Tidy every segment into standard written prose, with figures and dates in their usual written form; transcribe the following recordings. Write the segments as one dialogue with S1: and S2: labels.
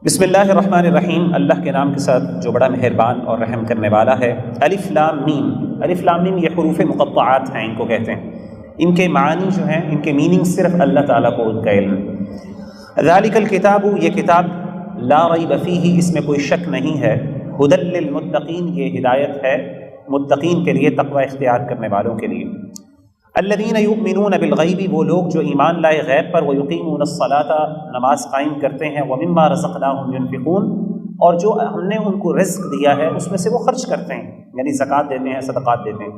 S1: بسم اللہ الرحمن الرحیم، اللہ کے نام کے ساتھ جو بڑا مہربان اور رحم کرنے والا ہے۔ الف لام میم، الف لام میم یہ حروف مقطعات ہیں، ان کو کہتے ہیں۔ ان کے معنی جو ہیں، ان کے میننگ صرف اللہ تعالیٰ کو ان کا علم۔ ذالک الکتاب، یہ کتاب لا ریب فیہ، اس میں کوئی شک نہیں ہے۔ ھدی للمتقین، یہ ہدایت ہے متقین کے لیے، تقوی اختیار کرنے والوں کے لیے۔ الذین یؤمنون بالغیب، وہ لوگ جو ایمان لائے غیب پر، ویقیمون الصلاۃ، نماز قائم کرتے ہیں، ومما رزقناہم ینفقون، اور جو ہم نے ان کو رزق دیا ہے اس میں سے وہ خرچ کرتے ہیں، یعنی زکوٰۃ دیتے ہیں، صدقات دیتے ہیں۔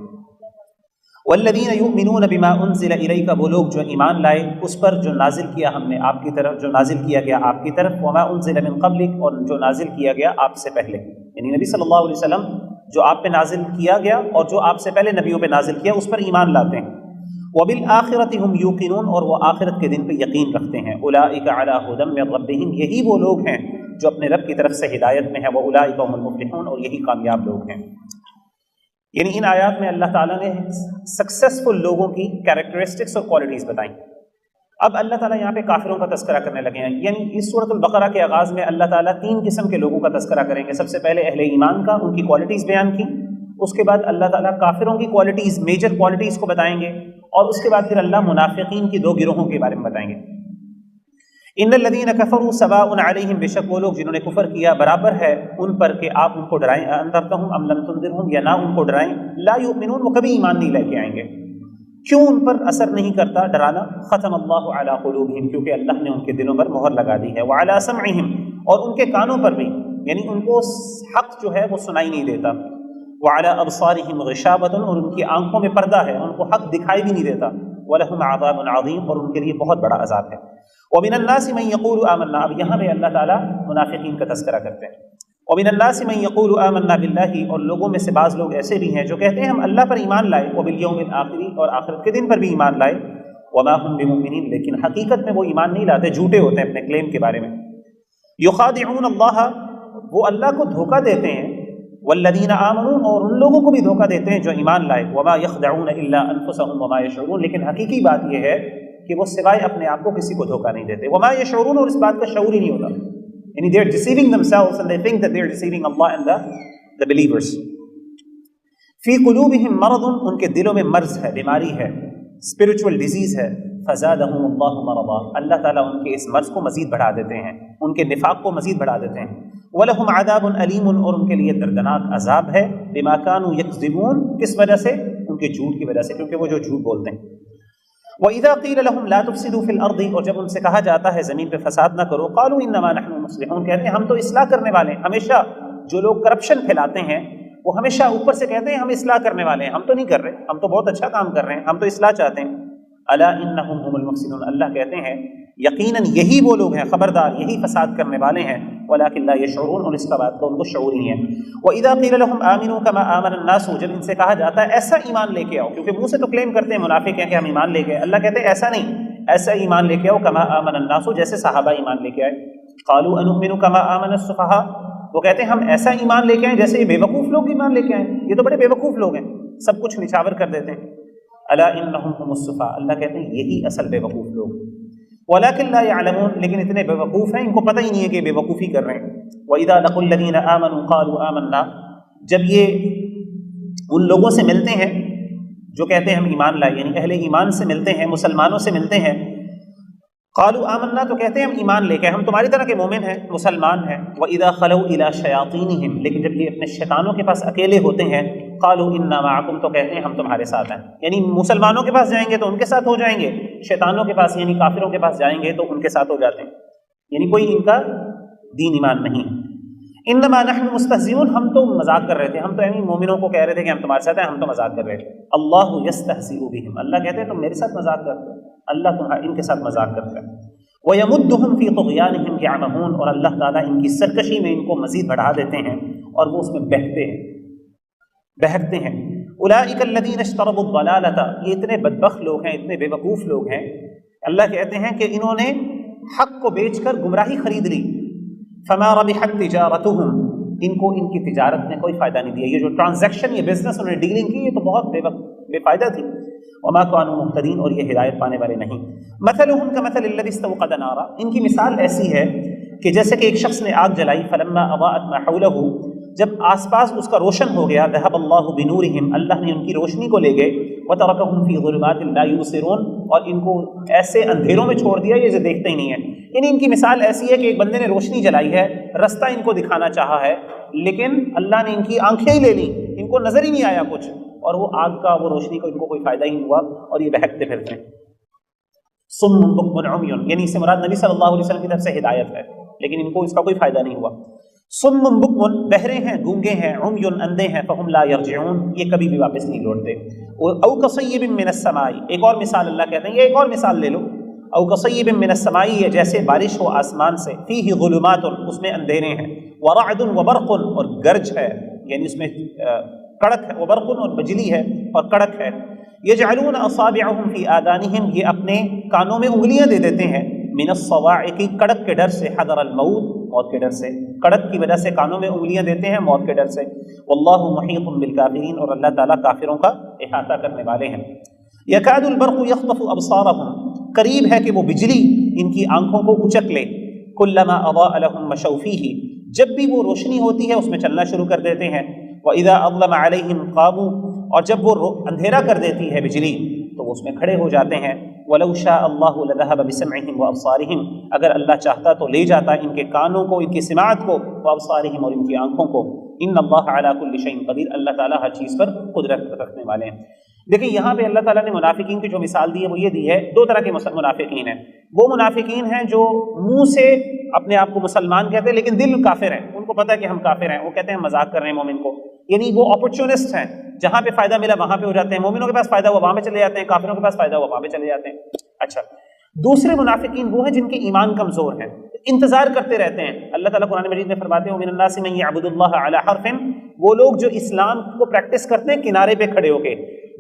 S1: والذین یؤمنون بما انزل الیک، وہ لوگ جو ایمان لائے اس پر جو نازل کیا ہم نے آپ کی طرف، جو نازل کیا گیا آپ کی طرف، وما انزل من قبلک، اور جو نازل کیا گیا آپ سے پہلے، یعنی نبی صلی اللہ علیہ وسلم جو آپ پہ نازل کیا گیا اور جو آپ سے پہلے نبیوں پہ نازل کیا اس پر ایمان لاتے ہیں۔ وبالآخرۃ ہم یوقنون، اور وہ آخرت کے دن پہ یقین رکھتے ہیں۔ اولئک علی ھدی من ربہم، یہی وہ لوگ ہیں جو اپنے رب کی طرف سے ہدایت میں ہیں۔ واولئک هم المفلحون، اور یہی کامیاب لوگ ہیں۔ یعنی ان آیات میں اللہ تعالیٰ نے سکسیسفل لوگوں کی کیریکٹرسٹکس اور کوالٹیز بتائیں۔ اب اللہ تعالیٰ یہاں پہ کافروں کا تذکرہ کرنے لگے ہیں، یعنی اس سورۃ البقرہ کے آغاز میں اللہ تعالیٰ 3 قسم کے لوگوں کا تذکرہ کریں گے۔ سب سے پہلے اہل ایمان کا، ان کی کوالٹیز بیان کی، اس کے بعد اللہ تعالیٰ کافروں کی کوالٹیز، میجر کوالٹیز کو بتائیں گے، اور اس کے بعد پھر اللہ منافقین کی 2 گروہوں کے بارے میں بتائیں گے۔ ان الذین کفروا سواء علیہم، بے شک وہ لوگ جنہوں نے کفر کیا برابر ہے ان پر کہ آپ ان کو ڈرائیں، انذرتہم ام لم تنذرہم، یا نہ ان کو ڈرائیں، لا یؤمنون، وہ کبھی ایمان نہیں لے کے آئیں گے۔ کیوں ان پر اثر نہیں کرتا ڈرانا؟ ختم اللہ علی قلوبہم، کیونکہ اللہ نے ان کے دلوں پر مہر لگا دی ہے، وعلی سمعہم، اور ان کے کانوں پر بھی، یعنی ان کو حق جو ہے وہ سنائی نہیں دیتا، وعلی ابصارہم غشاوۃ، اور ان کی آنکھوں میں پردہ ہے، ان کو حق دکھائی بھی نہیں دیتا، ولہم عذاب عظیم، اور ان کے لیے بہت بڑا عذاب ہے۔ ومن الناس من یقول آمنا، اب یہاں پہ اللہ تعالیٰ منافقین کا تذکرہ کرتے ہیں۔ ومن الناس من یقول آمنا باللہ، اور لوگوں میں سے بعض لوگ ایسے بھی ہیں جو کہتے ہیں ہم اللہ پر ایمان لائے، وبالیوم الآخر، اور آخرت کے دن پر بھی ایمان لائے، وما هم بمؤمنین، لیکن حقیقت میں وہ ایمان نہیں لاتے، جھوٹے ہوتے ہیں اپنے کلیم کے بارے میں۔ یخادعون اللہ، وہ اللہ کو دھوکہ دیتے ہیں، والذین آمنوا، اور ان لوگوں کو بھی دھوکہ دیتے ہیں جو ایمان لائے، وما یخدعون الا انفسهم وما یشعرون، لیکن حقیقی بات یہ ہے کہ وہ سوائے اپنے آپ کو کسی کو دھوکہ نہیں دیتے، وما یشعرون، اور اس بات کا شعور ہی نہیں ہوتا، یعنی they are deceiving themselves and they think that they are deceiving Allah and the believers۔ فی قلوبہم مرض، ان کے دلوں میں مرض ہے، بیماری ہے، spiritual disease ہے، فزادہم اللہ مرضا، اللہ تعالیٰ ان کے اس مرض کو مزید بڑھا دیتے ہیں، ان کے نفاق کو مزید بڑھا دیتے ہیں۔ وَلَهُمْ عَذَابٌ أَلِيمٌ، اور ان کے لیے دردناک عذاب ہے، بِمَا كَانُوا يَكْذِبُونَ، کس وجہ سے؟ ان کے جھوٹ کی وجہ سے، کیونکہ وہ جو جھوٹ بولتے ہیں۔ وَإِذَا قِيلَ لَهُمْ لَا تُفْسِدُوا فِي الْأَرْضِ، اور جب ان سے کہا جاتا ہے زمین پہ فساد نہ کرو، قَالُوا إِنَّمَا نَحْنُ مُصْلِحُونَ، کہتے ہیں ہم تو اصلاح کرنے والے ہیں۔ ہمیشہ جو لوگ کرپشن پھیلاتے ہیں وہ ہمیشہ اوپر سے کہتے ہیں ہم اصلاح کرنے والے ہیں، ہم تو نہیں کر رہے، ہم تو بہت اچھا کام کر رہے ہیں، ہم تو اصلاح چاہتے ہیں۔ الا انہم هم المفسدون، اللہ کہتے ہیں یقیناً یہی وہ لوگ ہیں، خبردار یہی فساد کرنے والے ہیں، ولکن لا یشعرون، اور اس کا بات تو ان کو شعور ہی نہیں ہے۔ وَإِذَا قِيلَ لَهُمْ آمِنُوا كَمَا آمَنَ النَّاسُ، جب ان سے کہا جاتا ہے ایسا ایمان لے کے آؤ، کیونکہ منہ سے تو کلیم کرتے ہیں منافق ہیں کہ ہم ایمان لے کے آئے، اللہ کہتے ہیں ایسا نہیں، ایسا ایمان لے کے آؤ کما آمن الناس، جیسے صحابہ ایمان لے کے آئے۔ قالوا انؤمن كما آمن السفهاء، وہ کہتے ہیں ہم ایسا ایمان لے کے آئے جیسے یہ بے وقوف لوگ ایمان لے کے آئے، یہ تو بڑے بے وقوف لوگ ہیں، سب کچھ نچھاور کر دیتے ہیں۔ الا انہم هم السفهاء، اللہ کہتے ہیں یہی اصل بے وقوف لوگ، ولکن لا يعلمون، لیکن اتنے بے وقوف ہیں ان کو پتہ ہی نہیں ہے کہ بے وقوفی کر رہے ہیں۔ واذا لقوا الذين آمنوا قالوا آمنا، جب یہ ان لوگوں سے ملتے ہیں جو کہتے ہیں ہم ایمان لائے، یعنی اہل ایمان سے ملتے ہیں، مسلمانوں سے ملتے ہیں، قالوا آمنا، تو کہتے ہیں ہم ایمان لے کے، ہم تمہاری طرح کے مومن ہیں، مسلمان ہیں۔ واذا خلوا الى شیاطینہم، لیکن جب یہ اپنے شیطانوں کے پاس اکیلے ہوتے ہیں، قالوا انا معکم، تو کہتے ہیں ہم تمہارے ساتھ ہیں، یعنی مسلمانوں کے پاس جائیں گے تو ان کے ساتھ ہو جائیں گے، شیطانوں کے پاس یعنی کافروں کے پاس جائیں گے تو ان کے ساتھ ہو جاتے ہیں، یعنی کوئی ان کا دین ایمان نہیں۔ انما نحن مستہزئون، ہم تو مذاق کر رہے تھے، ہم تو یعنی مومنوں کو کہہ رہے تھے کہ ہم تمہارے ساتھ ہیں، ہم تو مذاق کر رہے تھے۔ اللہ یستہزئ بہم، اللہ کہتے ہیں تم میرے ساتھ مذاق کرتے ہو، اللہ ان کے ساتھ مذاق کرتا ہے۔ وَيَمُدُّهُمْ فِي طُغْيَانِهِمْ يَعْمَهُونَ، اور اللہ تعالیٰ ان کی سرکشی میں ان کو مزید بڑھا دیتے ہیں اور وہ اس میں بہکتے ہیں۔ أُولَٰئِكَ الَّذِينَ اشْتَرَوُا الضَّلَالَةَ، یہ اتنے بدبخت لوگ ہیں، اتنے بے وقوف لوگ ہیں، اللہ کہتے ہیں کہ انہوں نے حق کو بیچ کر گمراہی خرید لی۔ فَمَا رَبِحَتْ تِجَارَتُهُمْ، ان کو ان کی تجارت نے کوئی فائدہ نہیں دیا، یہ جو ٹرانزیکشن، یہ بزنس انہوں نے ڈیلنگ کی، یہ تو بہت بے فائدہ تھی۔ وما كانوا مهتدين، اور یہ ہدایت پانے والے نہیں۔ مثلهم كمثل الذي استوقد نارا، ان کی مثال ایسی ہے کہ جیسے کہ ایک شخص نے آگ جلائی، فلما اضاءت ما حولہ، جب آس پاس اس کا روشن ہو گیا، ذهب اللہ بنورہم، اللہ نے ان کی روشنی کو لے گئے، وترکہم فی ظلمات لا یبصرون، اور ان کو ایسے اندھیروں میں چھوڑ دیا یہ دیکھتے ہی نہیں ہیں۔ یعنی ان کی مثال ایسی ہے کہ ایک بندے نے روشنی جلائی ہے، رستہ ان کو دکھانا چاہا ہے، لیکن اللہ نے ان کی آنکھیں ہی لے لیں، ان کو نظر ہی نہیں آیا کچھ، اور وہ آگ کا وہ روشنی کو ان کو کوئی فائدہ ہی نہیں ہوا، اور یہ بہکتے پھرتے ہیں۔ صم بکم عمی، یعنی اس سے مراد نبی صلی اللہ علیہ وسلم کی طرف سے ہدایت ہے، لیکن ان کو اس کا کوئی فائدہ نہیں ہوا۔ صم بکم، بہرے ہیں، گونگے ہیں، عمی، اندھے ہیں، فہم لا یرجعون، یہ کبھی بھی واپس نہیں لوٹتے۔ او کصیب من السماء، ایک اور مثال اللہ کہتے ہیں، یہ ایک اور مثال لے لو، او کصیب من السماء، یہ جیسے بارش ہو آسمان سے، فیہ ظلمات، اس میں اندھیرے ہیں، ورعد وبرق، اور گرج ہے، یعنی اس میں کڑک ہے، وبرق، اور بجلی ہے اور کڑک ہے، یجعلون اصابعهم فی آذانہم، یہ اپنے کانوں میں انگلیاں دے دیتے ہیں، من الصواعق، کڑک کے ڈر سے، حذر الموت، موت کے ڈر سے، کڑک کی وجہ سے کانوں میں انگلیاں دیتے ہیں موت کے ڈر سے۔ واللہ محیط بالکافرین، اور اللہ تعالیٰ کافروں کا احاطہ کرنے والے ہیں۔ یکاد البرق یخطف ابصارهم، قریب ہے کہ وہ بجلی ان کی آنکھوں کو اچک لے، کلما اضاء لهم مشوا فیہ، جب بھی وہ روشنی ہوتی ہے اس میں چلنا شروع کر دیتے ہیں، وَإِذَا أَظْلَمَ عَلَيْهِمْ قَامُوا، اور جب وہ اندھیرا کر دیتی ہے بجلی تو وہ اس میں کھڑے ہو جاتے ہیں۔ وَلَوْ شَاءَ اللَّهُ لَذَهَبَ بِسَمْعِهِمْ وَأَبْصَارِهِمْ، اگر اللہ چاہتا تو لے جاتا ان کے کانوں کو، ان کی سماعت کو، وَأَبْصَارِهِمْ، اور ان کی آنکھوں کو۔ إِنَّ اللَّهَ عَلَى كُلِّ شَيْءٍ قَدِيرٌ، اللہ تعالیٰ ہر چیز پر قدرت رکھنے والے ہیں۔ دیکھیں یہاں پہ اللہ تعالیٰ نے منافقین کی جو مثال دی ہے وہ یہ دی ہے، دو طرح کے منافقین ہیں۔ وہ منافقین ہیں جو منہ سے اپنے آپ کو مسلمان کہتے ہیں لیکن دل کافر ہیں، ان کو پتہ ہے کہ ہم کافر ہیں، وہ کہتے ہیں مذاق کر رہے ہیں مومن کو، یعنی وہ اپرچونسٹ ہیں، جہاں پہ فائدہ ملا وہاں پہ ہو جاتے ہیں، مومنوں کے پاس فائدہ ہوا وہاں پہ چلے جاتے ہیں، کافروں کے پاس فائدہ ہوا وہاں پہ چلے جاتے ہیں۔ اچھا، دوسرے منافقین وہ ہیں جن کے ایمان کمزور ہیں، انتظار کرتے رہتے ہیں۔ اللہ تعالیٰ قرآن مجید میں فرماتے ہیں وَمِنَ النَّاسِ مَن يَعْبُدُ اللَّهَ عَلَى حَرْفٍ، وہ لوگ جو اسلام کو پریکٹس کرتے ہیں کنارے پہ کھڑے ہو کے،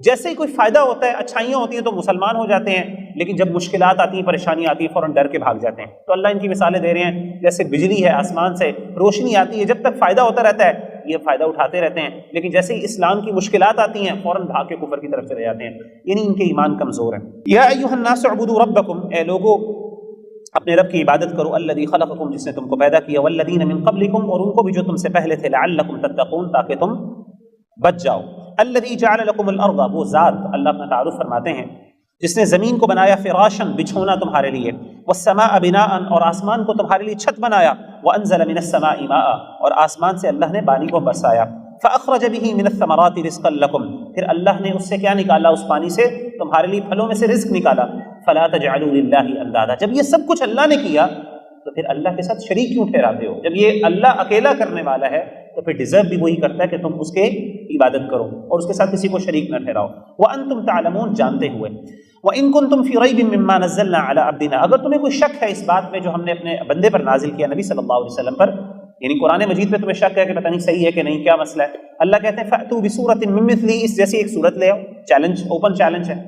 S1: جیسے ہی کوئی فائدہ ہوتا ہے، اچھائیاں ہوتی ہیں تو مسلمان ہو جاتے ہیں، لیکن جب مشکلات آتی ہیں، پریشانیاں آتی ہیں، فوراً ڈر کے بھاگ جاتے ہیں۔ تو اللہ ان کی مثالیں دے رہے ہیں، جیسے بجلی ہے آسمان سے، روشنی آتی ہے، جب تک فائدہ ہوتا رہتا ہے یہ فائدہ اٹھاتے رہتے ہیں، لیکن جیسے ہی اسلام کی مشکلات آتی ہیں فوراً بھاگ کے کفر کی طرف چلے جاتے ہیں، یعنی ان کے ایمان کمزور ہیں۔ یا ایھا الناس اعبدوا ربکم، اے لوگو اپنے رب کی عبادت کرو، الذی خلقکم، جس نے تم کو پیدا کیا، والذین من قبلکم، اور ان کو بھی جو تم سے پہلے تھے، لعلکم تتقون، تاکہ تم بچ جاؤ۔ الذی جعل لکم الارض، وہ ذات اللہ اپنا تعارف فرماتے ہیں جس نے زمین کو بنایا، فراشن، بچھونا تمہارے لیے، والسماء بناء، اور آسمان کو تمہارے لیے چھت بنایا، وانزل من السماء ماء، اور آسمان سے اللہ نے پانی کو برسایا، فاخرج به من الثمرات رزقا لکم، پھر اللہ نے اس سے کیا نکالا، اس پانی سے تمہارے لیے پھلوں میں سے رزق نکالا، فلا تجعلوا للہ اندادا، جب یہ سب کچھ اللہ نے کیا تو پھر اللہ کے ساتھ شریک کیوں ٹھہراتے ہو؟ جب یہ اللہ اکیلا کرنے والا ہے تو پھر ڈیزرو بھی وہی کرتا ہے کہ تم اس کے عبادت کرو اور اس کے ساتھ کسی کو شریک نہ ٹھہراؤ۔ وَأَنْتُمْ تَعْلَمُونَ، جانتے ہوئے، وَإِن كُنْتُمْ فِي رَيْبٍ مِّمَّا نَزَّلْنَا عَلَىٰ عَبْدِنَا، اگر تمہیں کوئی شک ہے اس بات میں جو ہم نے اپنے بندے پر نازل کیا، نبی صلی اللہ علیہ وسلم پر، یعنی قرآن مجید پہ تمہیں شک ہے کہ پتہ نہیں صحیح ہے کہ نہیں، کیا مسئلہ ہے، اللہ کہتے ہیں فَأْتُوا بِسُورَةٍ مِّن مِّثْلِهِ، اس جیسی ایک سورت لے آؤ، چیلنج، اوپن چیلنج ہے۔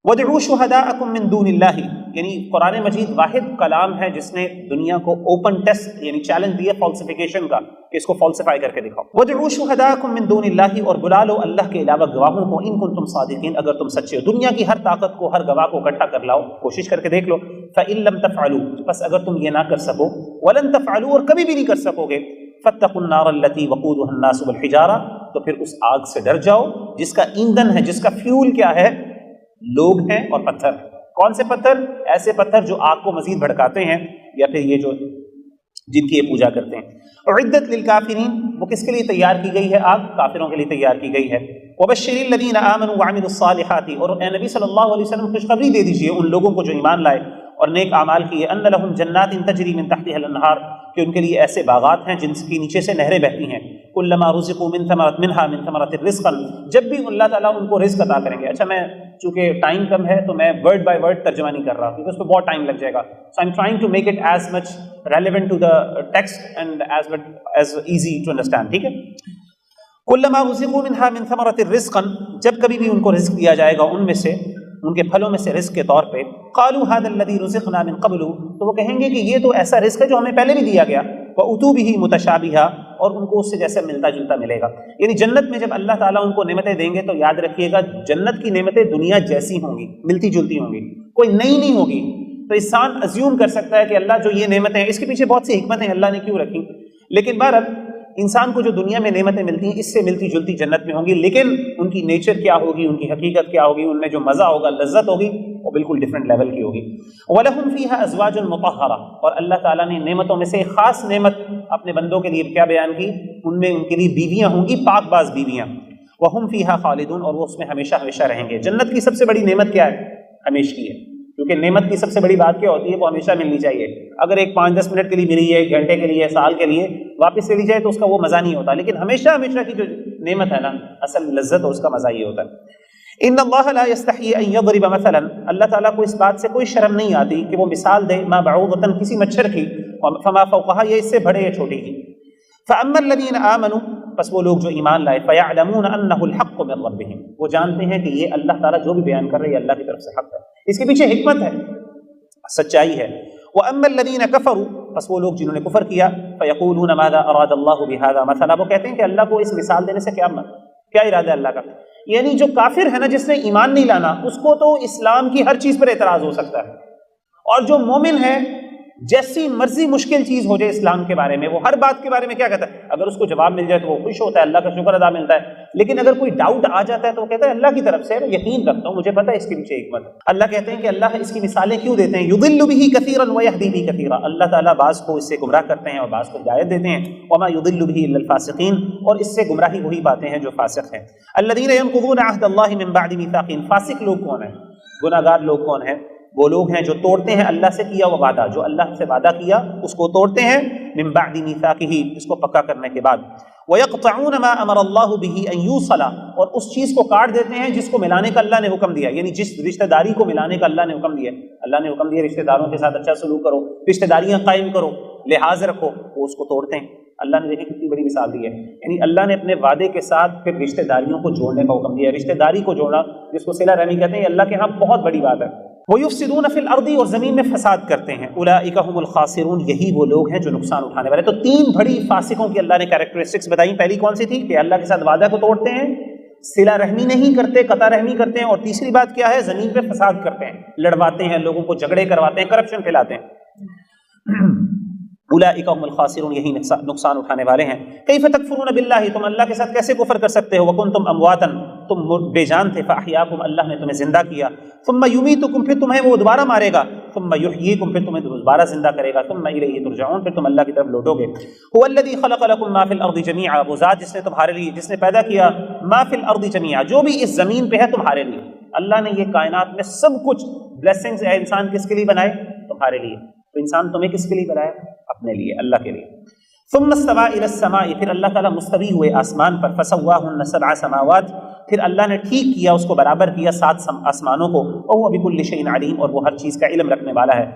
S1: وَادْعُوا شُهَدَاءَكُم مِّن دُونِ اللَّهِ، یعنی قرآن مجید واحد کلام ہے جس نے دنیا کو اوپن ٹیسٹ یعنی چیلنج دیا فالسیفیکیشن کا کہ اس کو فالسیفائی کر کے دکھاؤ۔ وَادْعُوا شُهَدَاءَكُم مِّن دُونِ اللَّهِ، اور بلا لو اللہ کے علاوہ گواہوں کو، إِن كُنتُمْ صَادِقِينَ، اگر تم سچے ہو، دنیا کی ہر طاقت کو، ہر گواہ کو اکٹھا کر لاؤ، کوشش کر کے دیکھ لو، فَإِن لَّمْ تَفْعَلُوا، بس اگر تم یہ نہ کر سکو، وَلَن تَفْعَلُوا، اور کبھی بھی نہیں کر سکو گے، فَاتَّقُوا النَّارَ الَّتِي وَقُودُهَا النَّاسُ وَالْحِجَارَةُ، تو پھر اس آگ سے ڈر جاؤ جس کا ایندھن ہے، جس کا فیول کیا ہے، لوگ ہیں اور پتھر۔ کون سے پتھر؟ ایسے پتھر جو آگ کو مزید بھڑکاتے ہیں، یا پھر یہ جو جن کی یہ پوجا کرتے ہیں۔ اعدت للکافرین، وہ کس کے لیے تیار کی گئی ہے آگ؟ کافروں کے لیے تیار کی گئی ہے۔ وبشر الذین آمنوا وعملوا الصالحات، اور اے نبی صلی اللہ علیہ وسلم خوشخبری دے دیجیے ان لوگوں کو جو ایمان لائے اور نیک اعمال کیے، ان لہم جنات تجری من تحتها الانہار، کہ ان کے لیے ایسے باغات ہیں جن کے نیچے سے نہریں بہتی ہیں، کلما رزقوا من ثمرۃ رزقا، جب بھی اللہ تعالیٰ ان کو رزق عطا کریں گے۔ اچھا، میں چونکہ ٹائم کم ہے تو میں ورڈ بائی ورڈ ترجمہ نہیں کر رہا کیونکہ اس پہ بہت ٹائم لگ جائے گا، so I am trying to make it as much relevant to the text and as easy to understand, ٹھیک ہے۔ کلما رزقوا منها من ثمرۃ رزقا، جب کبھی بھی ان کو رزق دیا جائے گا ان میں سے، ان کے پھلوں میں سے رزق کے طور پہ، قالوا هذا الذي رزقنا من قبل، تو وہ کہیں گے کہ یہ تو ایسا رزق ہے جو ہمیں پہلے بھی دیا گیا، وَأُتُوا بِهِ مُتَشَابِهًا، اور ان کو اس سے جیسے ملتا جلتا ملے گا۔ یعنی جنت میں جب اللہ تعالیٰ ان کو نعمتیں دیں گے تو یاد رکھیے گا جنت کی نعمتیں دنیا جیسی ہوں گی، ملتی جلتی ہوں گی، کوئی نئی نہیں ہوگی۔ تو انسان ازیوم کر سکتا ہے کہ اللہ جو یہ نعمتیں ہیں، اس کے پیچھے بہت سی حکمتیں اللہ نے کیوں رکھی، لیکن بہرحال انسان کو جو دنیا میں نعمتیں ملتی ہیں اس سے ملتی جلتی جنت میں ہوں گی، لیکن ان کی نیچر کیا ہوگی، ان کی حقیقت کیا ہوگی، ان میں جو مزہ ہوگا، لذت ہوگی، وہ بالکل ڈفرینٹ لیول کی ہوگی۔ وَلَهُمْ فِيهَا أَزْوَاجٌ مُطَهَّرَةٌ، اور اللہ تعالیٰ نے نعمتوں میں سے ایک خاص نعمت اپنے بندوں کے لیے کیا بیان کی، ان میں ان کے لیے بیویاں ہوں گی، پاک باز بیویاں، وَهُمْ فِيهَا خَالِدُونَ، اور وہ اس میں ہمیشہ ہمیشہ رہیں گے۔ جنت کی سب سے بڑی نعمت کیا ہے؟ ہمیشگی ہے، کیونکہ نعمت کی سب سے بڑی بات کیا ہوتی ہے؟ وہ ہمیشہ ملنی چاہیے۔ اگر ایک 5-10 منٹ کے لیے ملی ہے، 1 گھنٹے کے لیے، سال کے لیے واپس چلی جائے تو اس کا وہ مزہ نہیں ہوتا، لیکن ہمیشہ ہمیشہ کی جو نعمت ہے نا، اصل لذت اور اس کا مزہ یہ ہوتا ہے۔ ان اللہ لا یستحیی ان یضرب مثلا، اللہ تعالیٰ کو اس بات سے کوئی شرم نہیں آتی کہ وہ مثال دے، ما بعوضۃ، کسی مچھر کی، فما فوقها، یہ اس سے بڑے یا چھوٹی کی۔ فاما الذین آمنوا، پس وہ لوگ جو ایمان لائے، فیعلمون انہ الحق من ربہم، وہ جانتے ہیں کہ یہ اللہ تعالیٰ جو بھی بیان کر رہے ہیں اللہ کی طرف سے حق ہے، اس کے پیچھے حکمت ہے، سچائی ہے۔ وَأَمَّا الَّذِينَ كَفَرُوا، پس وہ لوگ جنہوں نے کفر کیا، فَيَقُولُونَ مَاذَا أَرَادَ اللَّهُ بِهَذَا مَثَلًا، وہ کہتے ہیں کہ اللہ کو اس مثال دینے سے کیا ارادہ ہے اللہ کا؟ یعنی جو کافر ہے نا، جس نے ایمان نہیں لانا، اس کو تو اسلام کی ہر چیز پر اعتراض ہو سکتا ہے، اور جو مومن ہے جیسی مرضی مشکل چیز ہو جائے اسلام کے بارے میں، وہ ہر بات کے بارے میں کیا کہتا ہے؟ اگر اس کو جواب مل جائے تو وہ خوش ہوتا ہے، اللہ کا شکر ادا ملتا ہے، لیکن اگر کوئی ڈاؤٹ آ جاتا ہے تو وہ کہتا ہے اللہ کی طرف سے، یقین رکھتا ہوں، مجھے پتہ ہے اس کے پیچھے حکمت۔ اللہ کہتے ہیں کہ اللہ اس کی مثالیں کیوں دیتے ہیں؟ یضل به کثیرا ویہدی به کثیرا، اللہ تعالیٰ بعض کو اس سے گمراہ کرتے ہیں اور بعض کو ہدایت دیتے ہیں۔ وما یضل به الا الفاسقین، اور اس سے گمراہی وہی باتیں ہیں جو فاسق ہیں۔ الذین ینقضون عہد اللہ من بعد میثاقہ، فاسق لوگ کون ہیں؟ گناہ گار لوگ کون ہیں؟ وہ لوگ ہیں جو توڑتے ہیں اللہ سے کیا وہ وعدہ، جو اللہ سے وعدہ کیا اس کو توڑتے ہیں، من بعد میثاقہ، اس کو پکا کرنے کے بعد۔ وَيَقْطَعُونَ مَا أَمَرَ اللَّهُ بِهِ أَن يُوصَلَ، اور اس چیز کو کاٹ دیتے ہیں جس کو ملانے کا اللہ نے حکم دیا، یعنی جس رشتہ داری کو ملانے کا اللہ نے حکم دیا، اللہ نے حکم دیا رشتہ داروں کے ساتھ اچھا سلوک کرو، رشتہ داریاں قائم کرو، لحاظ رکھو، وہ اس کو توڑتے ہیں۔ اللہ نے دیکھیں کتنی بڑی مثال دی ہے، یعنی اللہ نے اپنے وعدے کے ساتھ پھر رشتہ داریوں کو جوڑنے کا حکم دیا، رشتہ داری کو جوڑنا جس کو صلہ رحمی کہتے ہیں، اللہ کے ہاں بہت بڑی بات ہے۔ وَيُفْسِدُونَ فِي الْأَرْضِ، اور زمین میں فساد کرتے ہیں، أُولَٰئِكَ هُمُ الْخَاسِرُونَ، یہی وہ لوگ ہیں جو نقصان اٹھانے والے۔ تو 3 بڑی فاسقوں کی اللہ نے کیریکٹرسٹکس بتائیں۔ پہلی کون سی تھی؟ کہ اللہ کے ساتھ وعدہ کو توڑتے ہیں، صلہ رحمی نہیں کرتے، قطع رحمی کرتے ہیں، اور تیسری بات کیا ہے؟ زمین پہ فساد کرتے ہیں، لڑواتے ہیں، لوگوں کو جھگڑے کرواتے ہیں، کرپشن پھیلاتے ہیں۔ اولئک هم الخاسرون، یہی نقصان اٹھانے والے ہیں۔ کیف تکفرون باللہ، تم اللہ کے ساتھ کیسے کفر کر سکتے ہو؟ وکنتم امواتا، تم بے جان تھے، فاحیاکم، اللہ نے تمہیں زندہ کیا، ثم یمیتکم، پھر تمہیں وہ دوبارہ مارے گا، ثم یحییکم، پھر تمہیں دوبارہ زندہ کرے گا، ثم الیہ ترجعون، پھر تم اللہ کی طرف لوٹو گے۔ هو الذی خلق لکم ما فی الارض جمیعا، وہ ذات جس نے تمہارے لیے، جس نے پیدا کیا ما فی الارض جمیعا، جو بھی اس زمین پہ ہے تمہارے لیے۔ اللہ نے یہ کائنات میں سب کچھ بلیسنگز ہے، انسان کس کے لیے بنائے؟ تمہارے لیے۔ تو انسان تمہیں کس کے لیے بنایا؟ اپنے لیے، اللہ کے لیے۔ ثم استوى الى السماء، پھر اللہ تعالیٰ مستوی ہوئے آسمان پر، فسواهن 7 سماوات، پھر اللہ نے ٹھیک کیا، اس کو برابر کیا 7 آسمانوں کو، وهو بكل شيء علیم، اور وہ ہر چیز کا علم رکھنے والا ہے۔